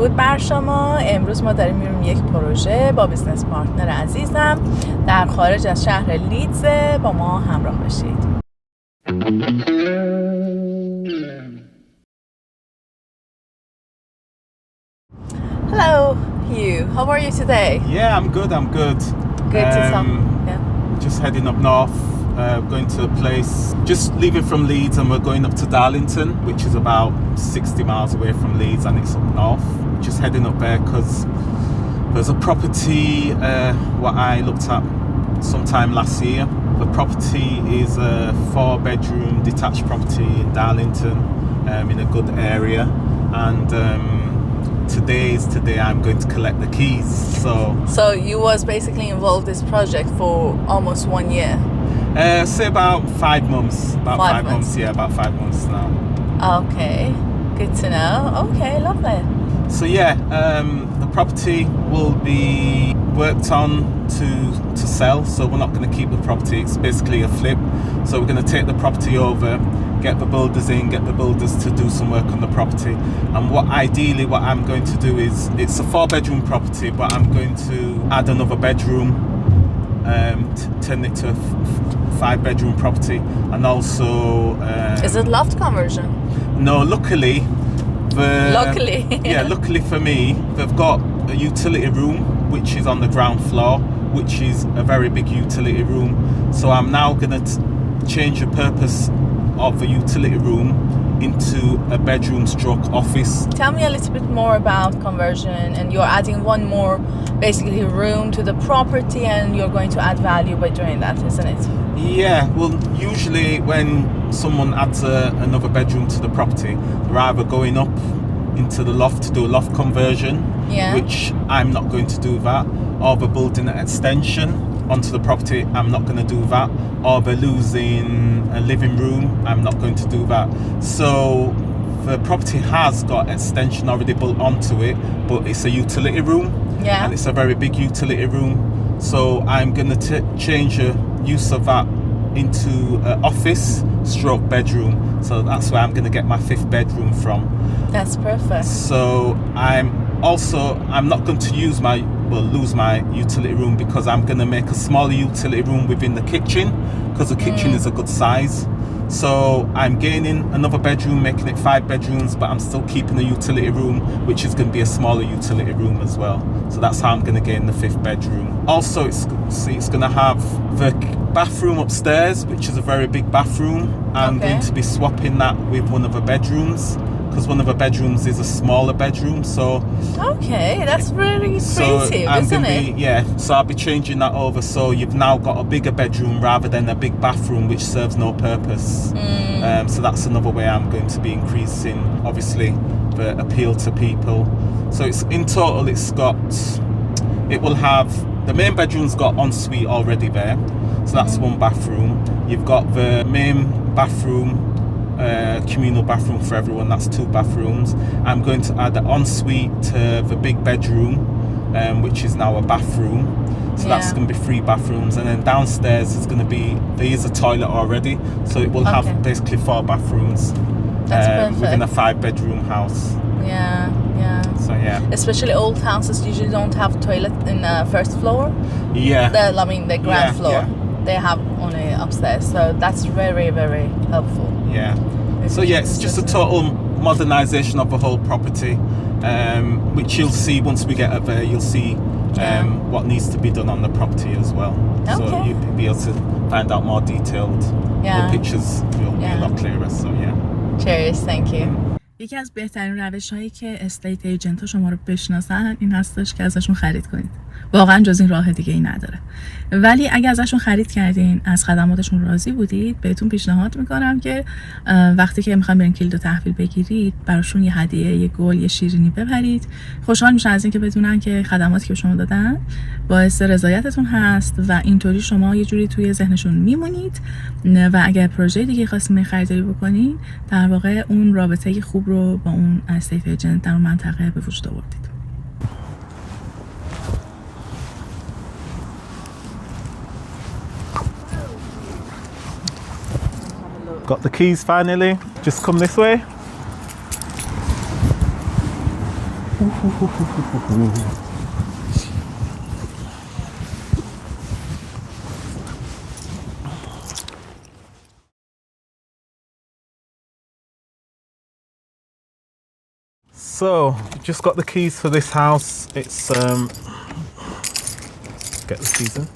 درود بر شما. امروز ما داریم میریم یک پروژه با بیزنس پارتنر عزیزم در خارج از شهر لیدز. با ما همراه باشید. Hello, Hugh. How are you today? Yeah, I'm good. Good to talk. Yeah. Just heading up north, going to a place, just leaving from Leeds, and we're going up to Darlington, which is about 60 miles away from Leeds, and it's up north. Just heading up there because there's a property what I looked at sometime last year. The property is a 4-bedroom detached property in Darlington, in a good area, and today I'm going to collect the keys. So you was basically involved in this project for almost 1 year. Say about 5 months. About 5 months. Yeah, about 5 months now. Okay, good to know. Okay, lovely. So yeah, the property will be worked on to sell. So we're not going to keep the property. It's basically a flip. So we're going to take the property over, get the builders in, get the builders to do some work on the property. And what I'm going to do is, it's a 4-bedroom property, but I'm going to add another bedroom, turn it to a 5-bedroom property, and also is it loft conversion? No, luckily luckily for me, they've got a utility room which is on the ground floor, which is a very big utility room. So I'm now going to change the purpose of the utility room into a bedroom stroke office. Tell me a little bit more about conversion, and you're adding one more basically room to the property, and you're going to add value by doing that, isn't it? Yeah, well, usually when someone adds another bedroom to the property, they're either going up into the loft to do a loft conversion, which I'm not going to do that, or they're building an extension onto the property. I'm not going to do that. Or they're losing a living room. I'm not going to do that. So the property has got extension already built onto it, but it's a utility room, and it's a very big utility room. So I'm going to change the use of that into an office stroke bedroom. So that's where I'm going to get my 5th bedroom from. That's perfect. So I'm not going to lose my utility room, because I'm going to make a smaller utility room within the kitchen, because the kitchen is a good size. So I'm gaining another bedroom, making it 5 bedrooms, but I'm still keeping the utility room, which is going to be a smaller utility room as well. So that's how I'm going to gain the 5th bedroom. Also, it's going to have the bathroom upstairs, which is a very big bathroom. I'm going to be swapping that with one of the bedrooms, because one of the bedrooms is a smaller bedroom. So that's really creative, isn't it? So I'll be changing that over, so you've now got a bigger bedroom rather than a big bathroom, which serves no purpose. So that's another way I'm going to be increasing, obviously, the appeal to people. So it's in total, it will have, the main bedroom's got ensuite already there, so that's 1 bathroom. You've got the main bathroom, communal bathroom for everyone, that's 2 bathrooms. I'm going to add an ensuite to the big bedroom, which is now a bathroom. So that's going to be 3 bathrooms, and then downstairs there is a toilet already, so it will have basically 4 bathrooms within a 5-bedroom house. So especially old houses usually don't have toilet in the first floor. The ground floor. They have only upstairs, so that's very, very helpful. So it's just a total modernization of the whole property, which you'll see once we get up there. You'll see what needs to be done on the property as well. So you'll be able to find out more detailed. The pictures will be a lot clearer. So Cheers, thank you. یکی از بهترین روش‌هایی که استیت ایجنت‌ها شما رو بشناسن این هستش که ازشون خرید کنید. واقعا جز این راه دیگه ای نداره. ولی اگه ازشون خرید کردین، از خدماتشون راضی بودید، بهتون پیشنهاد میکنم که وقتی که میخواین برین کلید و تحویل بگیرید، براشون یه هدیه، یه گل، یه شیرینی ببرید. خوشحال میشن از اینکه بدونن که خدماتی که شما دادن باعث رضایتتون هست و اینطوری شما یه جوری توی ذهنشون میمونید و اگه پروژه دیگه خواستین خریداری بکنین، در واقع اون رابطه خوب رو با اون استیت ایجنت در اون منطقه به وجود آوردید. Got the keys finally. Just come this way. So, just got the keys for this house. It's get the keys in.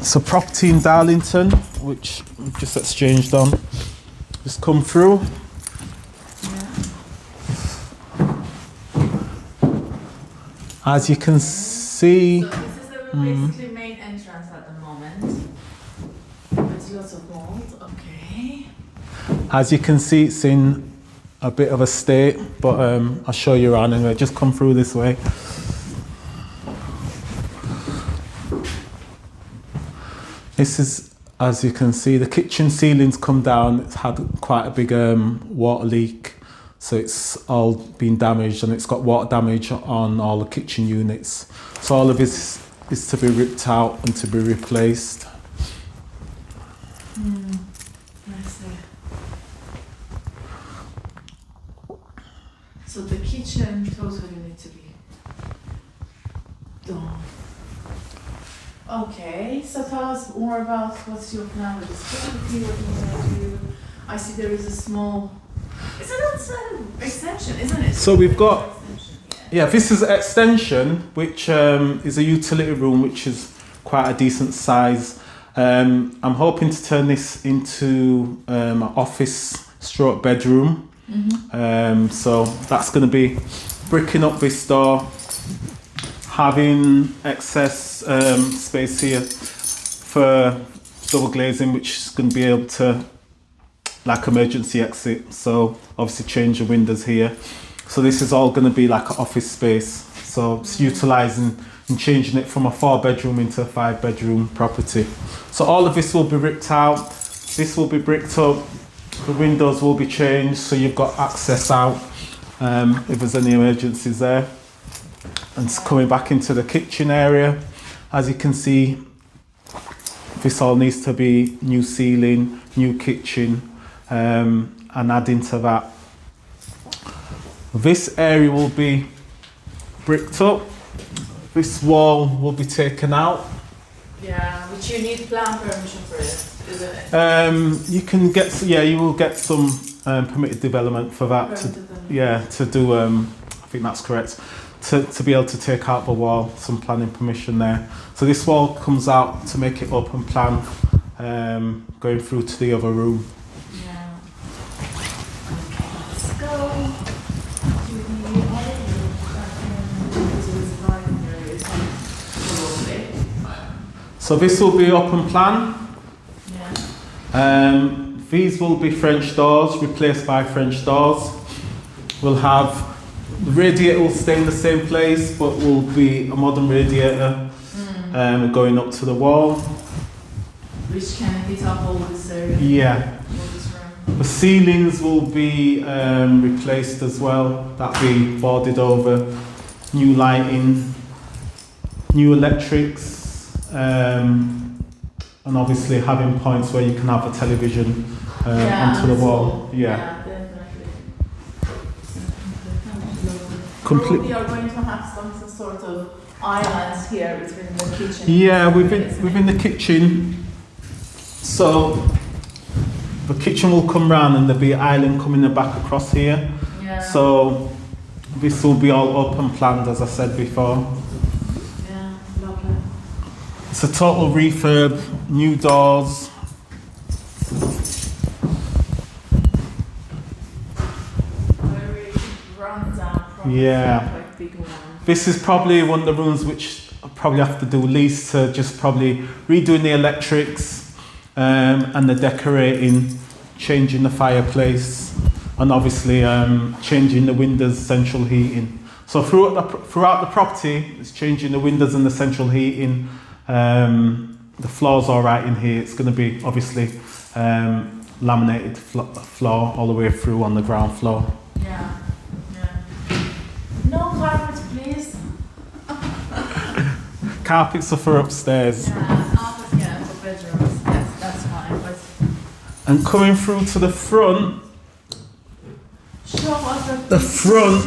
It's a property in Darlington, which we've just exchanged on. Just come through. As you can see, So this is the basically main entrance at the moment. With lots of mold. Okay. as you can see, it's in a bit of a state, but I'll show you around anyway. Just come through this way. This is, as you can see, the kitchen ceiling's come down. It's had quite a big water leak, so it's all been damaged, and it's got water damage on all the kitchen units. So all of this is to be ripped out and to be replaced. I see. So the kitchen totally need to be done. Okay, so tell us more about what's your plan with this property, what you want to do. I see there is a small, it's an extension, isn't it? So we've got, yeah, this is an extension, which is a utility room, which is quite a decent size. I'm hoping to turn this into an office stroke bedroom. So that's going to be bricking up this door, having excess space here for double glazing, which is going to be able to, like, emergency exit. So obviously change the windows here. So this is all going to be like an office space. So it's utilising and changing it from a 4-bedroom into a 5-bedroom property. So all of this will be ripped out. This will be bricked up. The windows will be changed, so you've got access out if there's any emergencies there. And it's coming back into the kitchen area. As you can see, this all needs to be new ceiling, new kitchen, and adding to that, this area will be bricked up. This wall will be taken out. Yeah, which you need plan permission for it, isn't it? You can get, yeah, you will get some permitted development for that. To do, I think that's correct. To be able to take out the wall, some planning permission there. So this wall comes out to make it open plan, going through to the other room. Yeah. Okay, let's go to the other room. So this will be open plan. Yeah. These will be French doors, replaced by French doors. We'll have, the radiator will stay in the same place, but will be a modern radiator going up to the wall. Which can heat up all this area? Yeah. All this room. The ceilings will be replaced as well. That'll be boarded over. New lighting, new electrics, and obviously having points where you can have a television onto the wall. Yeah, definitely. We are going to have some sort of islands here between the kitchen. Yeah, within the kitchen. So the kitchen will come round and there'll be an island coming back across here. Yeah. So this will be all open planned, as I said before. Yeah, lovely. It's a total refurb, new doors. Very run down. Yeah. Quite big one. This is probably one of the rooms which I probably have to do least, to just probably redoing the electrics and the decorating, changing the fireplace, and obviously changing the windows, central heating. So throughout the property, it's changing the windows and the central heating. The floor's all right in here. It's going to be obviously laminated floor all the way through on the ground floor. Yeah. No carpet, please. Carpets are for upstairs. Yeah, carpet, yeah, for bedrooms. That's fine. But And coming through to the front, The front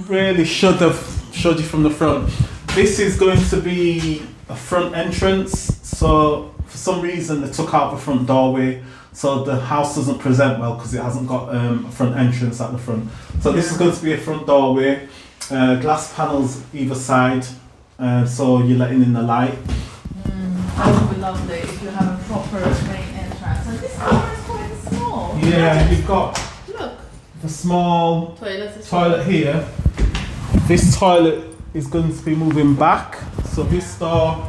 really should have showed you from the front. This is going to be a front entrance. So for some reason they took out the front doorway, so the house doesn't present well because it hasn't got a front entrance at the front. So this is going to be a front doorway, glass panels either side, so you're letting in the light. That would be lovely if you have a proper main entrance. And this door is quite small. Yeah, you've got Look. the small Toilet here. This toilet is going to be moving back, so this door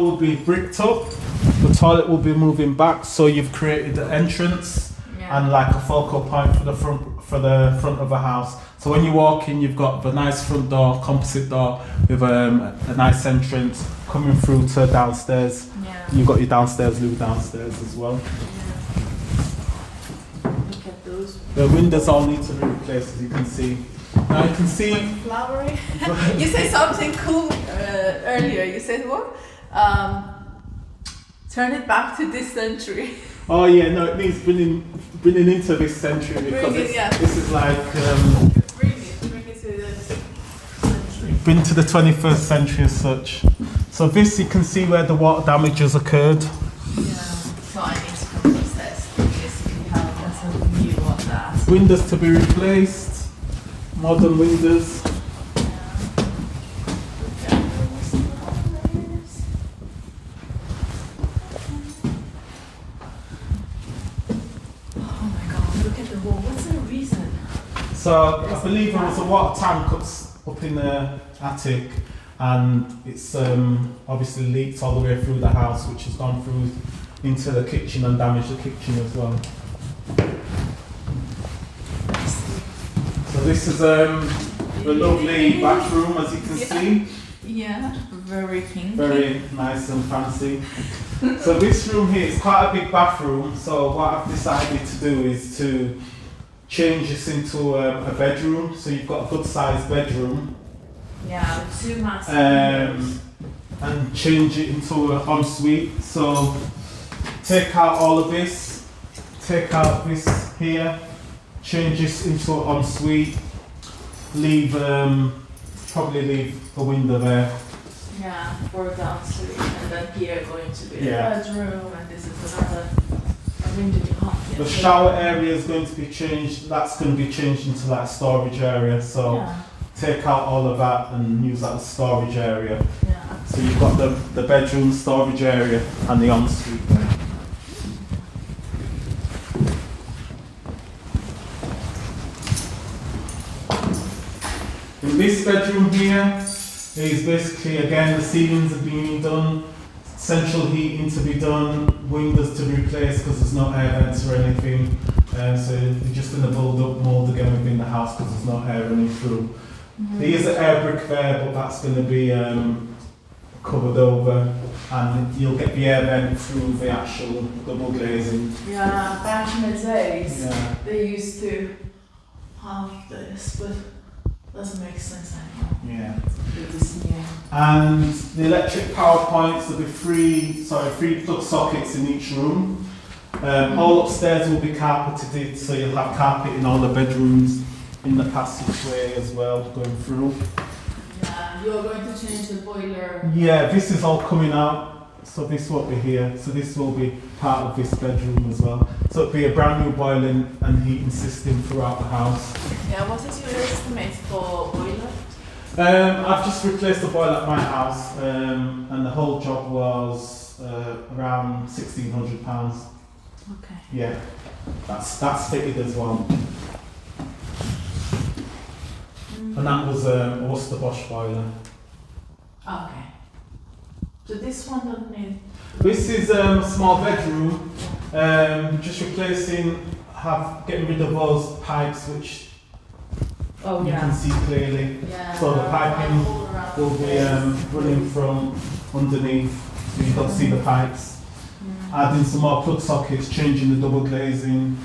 will be bricked up. The toilet will be moving back, so you've created an entrance and like a focal point for the front of the house. So when you walk in, you've got the nice front door, composite door with a nice entrance coming through to downstairs. Yeah. You've got your downstairs loo downstairs as well. Look at those. The windows all need to be replaced, as you can see. Now you can see. Flowery. You said something cool earlier. You said what? Turn it back to this century. Oh yeah, no, it needs bringing into this century because this is like bring it to this century. bring to the 21st century as such. So this you can see where the water damage has occurred. Yeah. So I need to come upstairs because we have a view of that. Windows to be replaced. Modern windows. So I believe there was a water tank up in the attic, and it's obviously leaked all the way through the house, which has gone through into the kitchen and damaged the kitchen as well. So this is a lovely bathroom, as you can see. Yeah, very pink. Very nice and fancy. So this room here is quite a big bathroom, so what I've decided to do is to change this into a bedroom, so you've got a good sized bedroom. Yeah, with 2 massive windows. And change it into an ensuite. So take out all of this, take out this here, change this into an ensuite, leave probably leave the window there. Yeah, for the ensuite, and then here going to be the bedroom, and this is another window you have. The shower area is going to be changed. That's going to be changed into like a storage area. So take out all of that and use that as storage area. Yeah. So you've got the bedroom, storage area, and the ensuite there. In this bedroom here is basically again the ceilings are being done. Central heating to be done, windows to be replaced because there's no air vents or anything. So you're just going to build up mould again within the house because there's no air running through. There is an air brick there, but that's going to be covered over, and you'll get the air vent through the actual double glazing. Yeah, back in the days, they used to have this, but doesn't make sense anymore. Yeah. Yeah. And the electric power points, there'll be three plug sockets in each room. All upstairs will be carpeted, so you'll have carpet in all the bedrooms, in the passageway as well, going through. Yeah, you're going to change the boiler. Yeah, this is all coming out, so this won't be here. So this will be part of this bedroom as well. So it'll be a brand new boiling and heating system throughout the house. Yeah, what is your estimate for boiler? I've just replaced the boiler at my house, and the whole job was around £1,600. Okay. Yeah, that's fitted as well. And that was a Worcester Bosch boiler. Okay. So this one doesn't need. This is a small bedroom. Just replacing, getting rid of those pipes which you can see clearly. Yeah. So the piping will be running from underneath, so you can see the pipes. Adding some more plug sockets, changing the double glazing,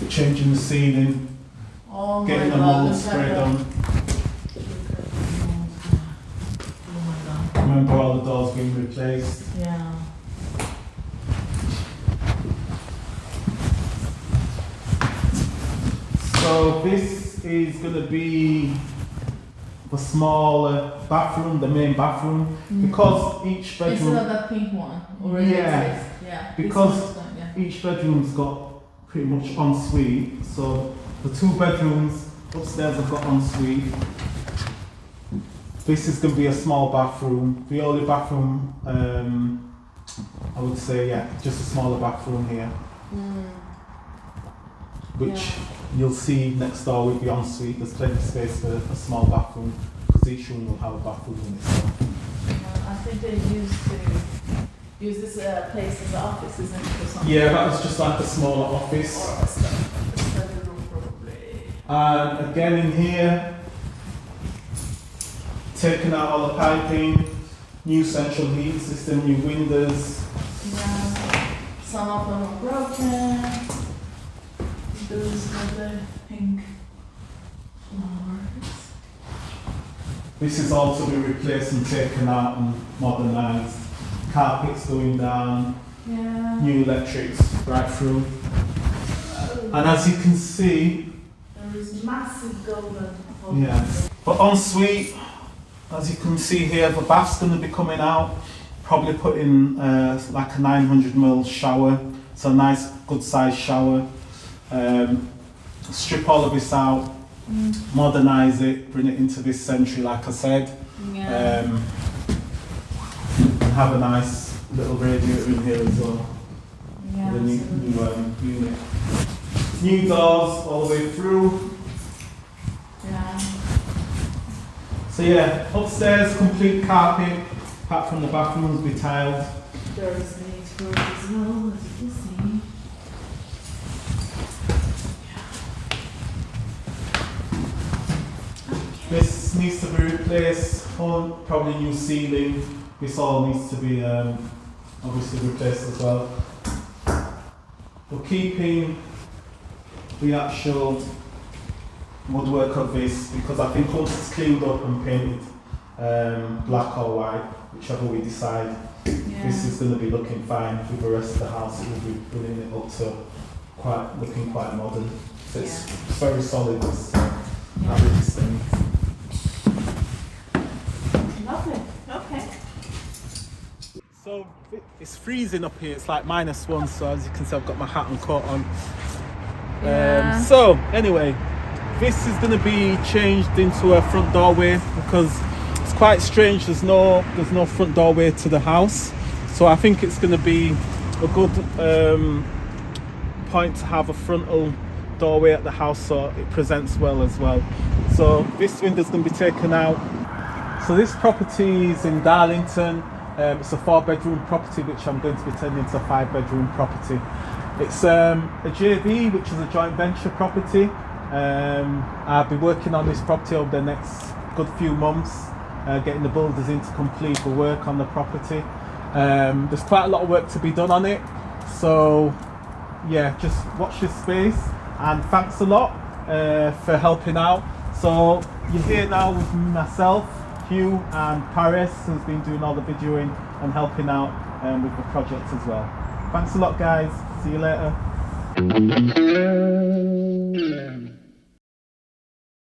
changing the ceiling, getting the mould sprayed on. Remember all the doors being replaced. Yeah. So this is going to be the smaller bathroom, the main bathroom, because each bedroom. Instead of that pink one already exists. Yeah. Because each bedroom's got pretty much ensuite. So the 2 bedrooms upstairs have got ensuite. This is going to be a small bathroom. The only bathroom, I would say, just a smaller bathroom here. Which you'll see next door with the ensuite. There's plenty of space for a small bathroom because each room will have a bathroom in itself. I think they used to use this place as an office, isn't it? Or something? Yeah, that was just like a smaller office. Or a study room probably. And again in here, taking out all the piping, new central heating system, new windows. Yeah, some of them are broken. Those are the pink flowers. This is all to be replaced and taken out and modernised. Carpets going down, new electrics right through. And as you can see, there is massive golden. But ensuite, as you can see here, the bath's going to be coming out. Probably put in like a 900ml shower. It's a nice, good sized shower. Strip all of this out, modernise it, bring it into this century, like I said. And have a nice little radiator in here as well. The new unit. New doors all the way through. So upstairs complete carpet, apart from the bathrooms be tiled. There is a need for it as well, as you can see. This needs to be replaced, probably new ceiling. This all needs to be obviously replaced as well. We're keeping the actual woodwork of this because I think once it's cleaned up and painted black or white, whichever we decide, this is going to be looking fine with the rest of the house. We'll be bringing it up to looking quite modern. So it's very solid, this thing. Lovely. Okay. So it's freezing up here. It's like -1. So as you can see, I've got my hat and coat on. So anyway, this is going to be changed into a front doorway because it's quite strange. There's no front doorway to the house. So I think it's going to be a good point to have a frontal doorway at the house so it presents well as well. So this window's going to be taken out. So this property is in Darlington. It's a 4-bedroom property which I'm going to be turning into a 5-bedroom property. It's a JV, which is a joint venture property. I'll be working on this property over the next good few months, getting the builders in to complete the work on the property. There's quite a lot of work to be done on it. So just watch this space, and thanks a lot for helping out. So you're here now with myself, Hugh and Paris, who's been doing all the videoing and helping out with the project as well. Thanks a lot, guys. See you later.